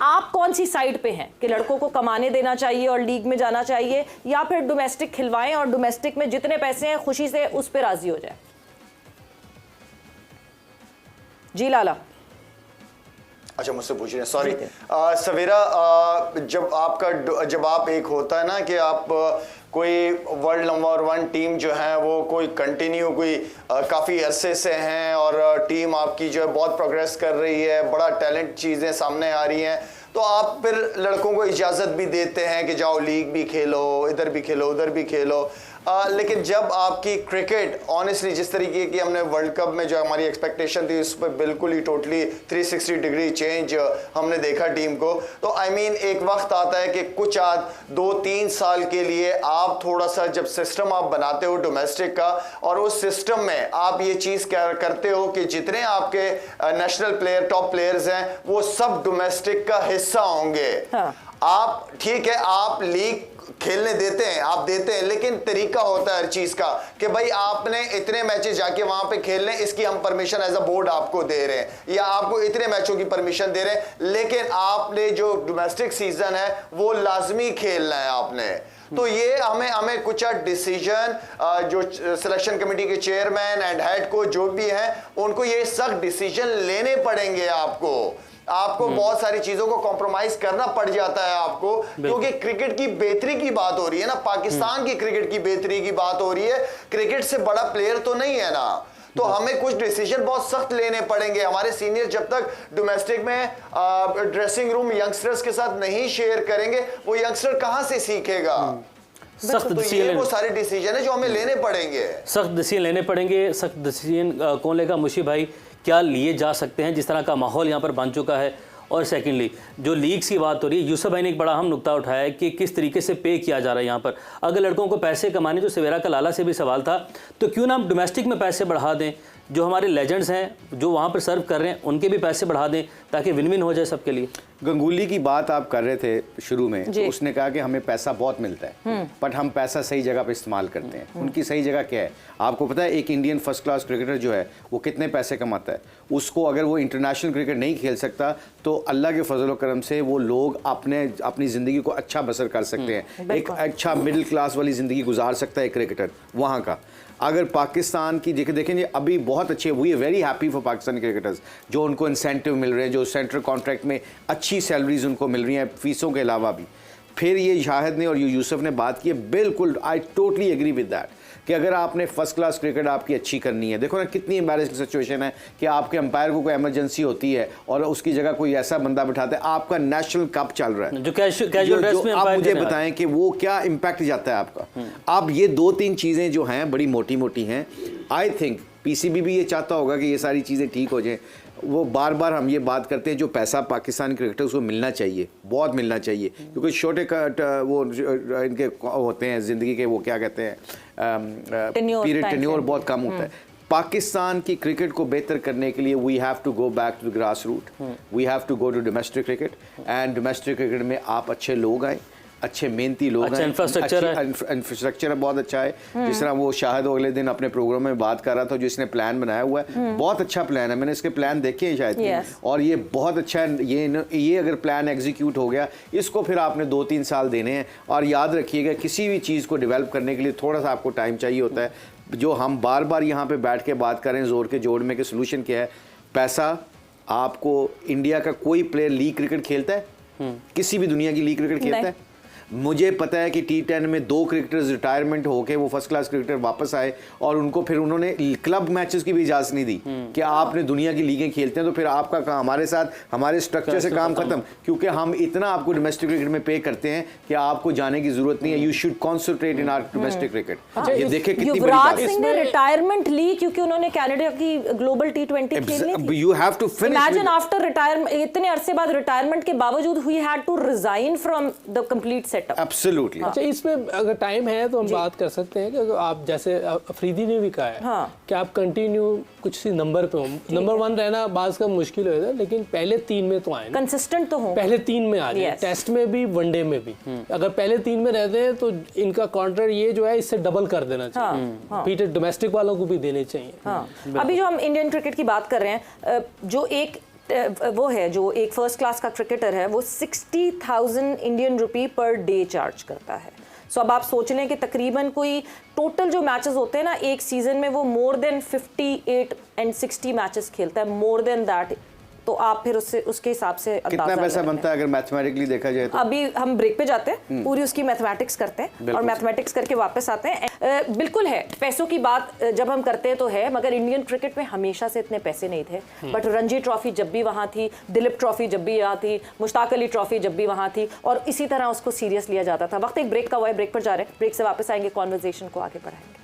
आप कौन सी साइड पे हैं कि लड़कों को कमाने देना चाहिए और लीग में जाना चाहिए, या फिर डोमेस्टिक खिलवाएं और डोमेस्टिक में जितने पैसे हैं खुशी से उस पर राजी हो जाए? जी लाला। अच्छा, मुझसे पूछ रहे हैं, सॉरी सवेरा। जब आप एक होता है ना कि आप कोई वर्ल्ड नंबर 1 टीम जो है वो कोई कंटिन्यू कोई काफ़ी अरसे से हैं और टीम आपकी जो है बहुत प्रोग्रेस कर रही है, बड़ा टैलेंट चीज़ें सामने आ रही हैं, तो आप फिर लड़कों को इजाज़त भी देते हैं कि जाओ लीग भी खेलो, इधर भी खेलो, उधर भी खेलो। लेकिन जब आपकी क्रिकेट ऑनेस्टली जिस तरीके की हमने वर्ल्ड कप में जो हमारी एक्सपेक्टेशन थी उस पर बिल्कुल ही टोटली 360 डिग्री चेंज हमने देखा टीम को, तो आई मीन एक वक्त आता है कि कुछ 2-3 साल के लिए आप थोड़ा सा जब सिस्टम आप बनाते हो डोमेस्टिक का, और उस सिस्टम में आप ये चीज़ करते हो कि जितने आपके नेशनल प्लेयर टॉप प्लेयर्स हैं वो सब डोमेस्टिक का हिस्सा होंगे। हाँ। आप ठीक है, आप लीग खेलने देते हैं, आप देते हैं, लेकिन तरीका होता है हर चीज का कि भाई आपने इतने मैचेस जाके वहां पे खेलने, इसकी हम परमिशन एज अ बोर्ड आपको दे रहे हैं, या आपको इतने मैचों की परमिशन दे रहे हैं, लेकिन आपने जो डोमेस्टिक सीजन है वो लाजमी खेलना है आपने। तो ये हमें कुछ डिसीजन जो सिलेक्शन कमेटी के चेयरमैन एंड हेड को जो भी हैं उनको ये सख्त डिसीजन लेने पड़ेंगे। आपको बहुत सारी चीजों को कॉम्प्रोमाइज करना पड़ जाता है आपको, क्योंकि क्रिकेट की बेहतरी की बात हो रही है ना, पाकिस्तान की क्रिकेट की बेहतरी की बात हो रही है, क्रिकेट से बड़ा प्लेयर तो नहीं है ना। तो हमें कुछ डिसीजन बहुत सख्त लेने पड़ेंगे। हमारे सीनियर जब तक डोमेस्टिक में ड्रेसिंग रूम यंगस्टर्स के साथ नहीं शेयर करेंगे, वो यंगस्टर कहां से सीखेगा? सख्त डिसीजन, वो सारे डिसीजन है जो हमें लेने पड़ेंगे। सख्त डिसीजन लेने पड़ेंगे। सख्त डिसीजन कौन लेगा मुशी भाई? क्या लिए जा सकते हैं जिस तरह का माहौल यहाँ पर बन चुका है? और सेकेंडली जो लीग्स की बात हो रही है, यूसुफ भाई ने एक बड़ा अहम नुक्ता उठाया है कि किस तरीके से पे किया जा रहा है यहाँ पर। अगर लड़कों को पैसे कमाने, जो सवेरा का लाला से भी सवाल था, तो क्यों ना हम डोमेस्टिक में पैसे बढ़ा दें, जो हमारे लेजेंड्स हैं जो वहाँ पर सर्व कर रहे हैं उनके भी पैसे बढ़ा दें ताकि विन विन हो जाए सबके लिए। गंगुली की बात आप कर रहे थे शुरू में, तो उसने कहा कि हमें पैसा बहुत मिलता है बट हम पैसा सही जगह पे इस्तेमाल करते हैं। उनकी सही जगह क्या है आपको पता है? एक इंडियन फर्स्ट क्लास क्रिकेटर जो है वो कितने पैसे कमाता है? उसको अगर वो इंटरनेशनल क्रिकेट नहीं खेल सकता तो अल्लाह के फजल व करम से वो लोग अपनी ज़िंदगी को अच्छा बसर कर सकते हैं, एक अच्छा मिडिल क्लास वाली ज़िंदगी गुजार सकता है क्रिकेटर वहाँ का। अगर पाकिस्तान की देखें अभी बहुत अच्छे, we are very happy for Pakistani cricketers, जो उनको इंसेंटिव मिल रहे हैं, जो सेंट्रल कॉन्ट्रैक्ट में अच्छी सैलरीज उनको मिल रही हैं फीसों के अलावा भी। फिर ये शाहिद ने और यूसुफ ने बात की, बिल्कुल I totally agree with that कि अगर आपने फर्स्ट क्लास क्रिकेट आपकी अच्छी करनी है, देखो ना कितनी एम्बैरेसिंग सिचुएशन है कि आपके अंपायर को कोई इमरजेंसी होती है और उसकी जगह कोई ऐसा बंदा बिठाते हैं, आपका नेशनल कप चल रहा है, जो कैजुअल ड्रेस में आप मुझे बताएं कि वो क्या इम्पैक्ट जाता है आपका। अब ये 2-3 चीज़ें जो हैं बड़ी मोटी मोटी हैं। आई थिंक पीसीबी भी ये चाहता होगा कि ये सारी चीज़ें ठीक हो जाएं। वो बार बार हम ये बात करते हैं जो पैसा पाकिस्तानी क्रिकेटर्स को मिलना चाहिए, बहुत मिलना चाहिए, क्योंकि छोटे वो इनके होते हैं ज़िंदगी के, वो क्या कहते हैं, पीरियड टेन्योर बहुत कम होता है। पाकिस्तान की क्रिकेट को बेहतर करने के लिए we have to go back to the grass root, we have to go to domestic cricket, and domestic cricket में आप अच्छे लोग आए, अच्छे मेहनती लोग हैं, इंफ्रास्ट्रक्चर बहुत अच्छा है। जिस तरह वो शाहिद अगले दिन अपने प्रोग्राम में बात कर रहा था, जो इसने प्लान बनाया हुआ है बहुत अच्छा प्लान है, मैंने इसके प्लान देखे हैं शायद, और ये बहुत अच्छा है। ये अगर प्लान एग्जीक्यूट हो गया, इसको फिर आपने 2-3 साल देने हैं। और याद रखिएगा किसी भी चीज़ को डेवलप करने के लिए थोड़ा सा आपको टाइम चाहिए होता है। जो हम बार बार यहाँ पे बैठ के बात करें जोर के जोड़ में कि सोल्यूशन क्या है, पैसा। आपको इंडिया का कोई प्लेयर लीग क्रिकेट खेलता है? किसी भी दुनिया की लीग क्रिकेट खेलता है? मुझे पता है कि T10 में 2 क्रिकेटर्स रिटायरमेंट होके वो फर्स्ट क्लास क्रिकेटर वापस आए और उनको फिर उन्होंने क्लब मैचेस की भी इजाज़त नहीं दी कि आपने दुनिया की लीगें खेलते हैं, तो फिर आपका काम हमारे साथ हमारे स्ट्रक्चर से काम खत्म, क्योंकि हम इतना आपको डोमेस्टिक क्रिकेट में पे करते हैं कि आपको जाने की जरूरत नहीं है। You should concentrate in our domestic cricket. ये देखे कितनी युवराज सिंह ने रिटायरमेंट ली क्योंकि उन्होंने कनाडा की ग्लोबल T20 खेलनी थी। You have to finish. Imagine after retirement, इतने अरसे बाद रिटायरमेंट के बावजूद ही had to resign from the complete setup. Absolutely. अच्छा, इसमें अगर टाइम है तो हम बात कर सकते हैं कि आप जैसे अफरीदी ने भी कहा है कि आप कंटिन्यू कुछ सी नंबर पे हो, नंबर 1 रहना बाज का मुश्किल होगा, लेकिन पहले 3 में तो आए, कंसिस्टेंट तो हो, पहले 3 में आ जाए, टेस्ट में भी वनडे में भी। अगर पहले 3 में रहते हैं तो इनका कॉन्ट्रैक्ट ये जो है इससे डबल कर देना चाहिए, फिर डोमेस्टिक वालों को भी देने चाहिए। अभी जो हम इंडियन क्रिकेट की बात कर रहे हैं, जो एक वो है जो एक फर्स्ट क्लास का क्रिकेटर है वो 60,000 Indian rupee per day charge करता है। सो अब आप सोच लें कि तकरीबन कोई टोटल जो मैचेस होते हैं ना एक सीजन में वो मोर देन 58 एंड 60 मैचेस खेलता है, मोर देन दैट। तो आप फिर उसके हिसाब से कितना पैसा बनता है अगर मैथमेटिकली देखा जाए तो? अभी हम ब्रेक पे जाते हैं, पूरी उसकी मैथमेटिक्स करते हैं और मैथमेटिक्स करके वापस आते हैं। बिल्कुल है, पैसों की बात जब हम करते हैं तो है, मगर इंडियन क्रिकेट में हमेशा से इतने पैसे नहीं थे। बट रणजी ट्रॉफी जब भी वहाँ थी, दिलीप ट्रॉफी जब भी यहाँ थी, मुश्ताक अली ट्रॉफी जब भी वहाँ थी, और इसी तरह उसको सीरियस लिया जाता था। वक्त एक ब्रेक का हुआ है, ब्रेक पर जा रहे हैं, ब्रेक से वापस आएंगे, कॉन्वर्जेशन को आगे बढ़ाएंगे।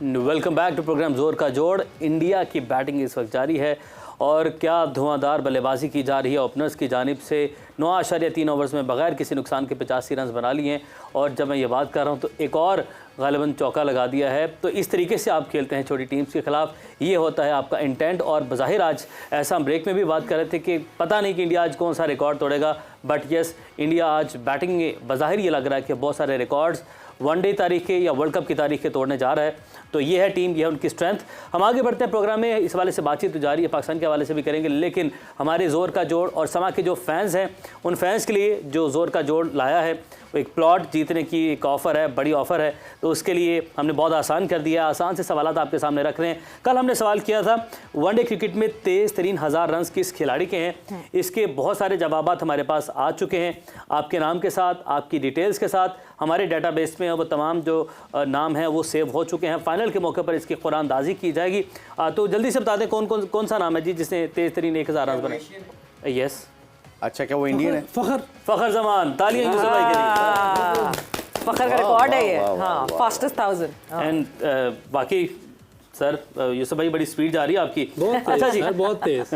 वेलकम बैक टू प्रोग्राम जोर का जोड़। इंडिया की बैटिंग इस वक्त जारी है और क्या धुआंधार बल्लेबाजी की जा रही है ओपनर्स की जानिब से। 9.3 ओवर्स में बगैर किसी नुकसान के 85 रन बना लिए हैं, और जब मैं ये बात कर रहा हूँ तो एक और गालिबन चौका लगा दिया है। तो इस तरीके से आप खेलते हैं छोटी टीम्स के खिलाफ, ये होता है आपका इंटेंट। और बज़ाहिर आज ऐसा हम ब्रेक में भी बात कर रहे थे कि पता नहीं कि इंडिया आज कौन सा रिकॉर्ड तोड़ेगा, बट यस इंडिया आज बैटिंग में बज़ाहिर ये लग रहा है कि बहुत सारे रिकॉर्ड्स वनडे तारीख के या वर्ल्ड कप की तारीख के तोड़ने जा रहा है। तो ये है टीम, ये है उनकी स्ट्रेंथ। हम आगे बढ़ते हैं प्रोग्राम में, इस हवाले से बातचीत तो जारी है, पाकिस्तान के हवाले से भी करेंगे, लेकिन हमारे ज़ोर का जोड़ और समा के जो फैंस हैं उन फैंस के लिए जो ज़ोर का जोड़ लाया है वो एक प्लॉट जीतने की एक ऑफ़र है, बड़ी ऑफ़र है। तो उसके लिए हमने बहुत आसान कर दिया, आसान से सवाल आपके सामने रख रहे हैं। कल हमने सवाल किया था वनडे क्रिकेट में तेज़ तरीन 1000 रन किस खिलाड़ी के हैं। इसके बहुत सारे जवाब हमारे पास आ चुके हैं, आपके नाम के साथ, आपकी डिटेल्स के साथ हमारे डेटाबेस में वो तमाम जो नाम हैं वो सेव हो चुके हैं। फाइनल के मौके पर इसकी कुरानदाजी की जाएगी। तो जल्दी से बता दें कौन सा नाम है जी जिसने तेज़ तरीन 1000 रन बनाए। यस, अच्छा, क्या वो इंडियन है? फ़खर जमान, तालियां यूसुफ भाई के लिए। फखर का रिकॉर्ड है ये, हाँ, फास्टेस्ट 1000। एंड बाकी सर यूसुफ भाई बड़ी स्पीड जा रही है आपकी। अच्छा जी, बहुत तेज।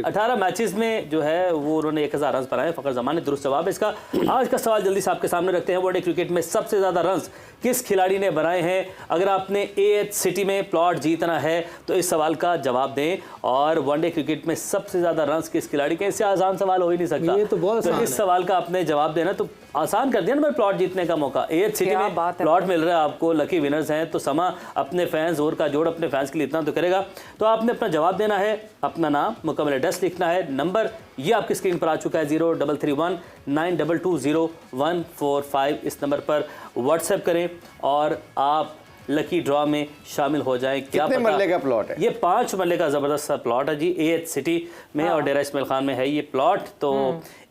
18 मैचेस में जो है वो उन्होंने 1000 रन बनाए। फ़खर जमान ने दुरुस्त जवाब है इसका। आज का सवाल जल्दी से आपके सामने रखते हैं, वनडे क्रिकेट में सबसे ज़्यादा रन किस खिलाड़ी ने बनाए हैं। अगर आपने AH सिटी में प्लॉट जीतना है तो इस सवाल का जवाब दें। और वनडे क्रिकेट में सबसे ज़्यादा रन किस खिलाड़ी के, इससे आसान सवाल हो ही नहीं सकता। ये तो बहुत आसान इस सवाल का आपने जवाब देना, तो आसान कर दिया ना, प्लॉट जीतने का मौका। AH सिटी में प्लॉट मिल रहा है आपको, लकी विनर्स हैं। तो समा अपने फैंस, जोर का जोड़ अपने फैंस के लिए इतना तो करेगा। तो आपने अपना जवाब देना है, अपना नाम, मुकम्मल एड्रेस लिखना है। नंबर ये आपकी स्क्रीन पर आ चुका है 0331 922 0145। इस नंबर पर व्हाट्सएप करें और आप लकी ड्रॉ में शामिल हो जाएं। क्या कितने मरले का प्लॉट है? ये 5 मरले का ज़बरदस्त सा प्लॉट है जी, AH सिटी में और डेरा इस्माइल खान में है ये प्लॉट। तो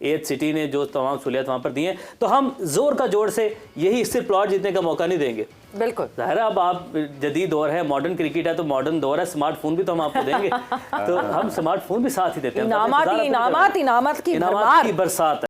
AH सिटी ने जो तमाम सहूलियत वहाँ पर दी हैं, तो हम जोर का जोड़ से यही सिर्फ प्लॉट जीतने का मौका नहीं देंगे। बिल्कुल ज़ाहिर है, अब आप जदीद दौर है, मॉडर्न क्रिकेट है तो मॉडर्न दौर है, स्मार्टफोन भी तो हम आपको देंगे। तो हम स्मार्टफोन भी साथ ही देते हैं। इनामात की इनामात की बरसात है।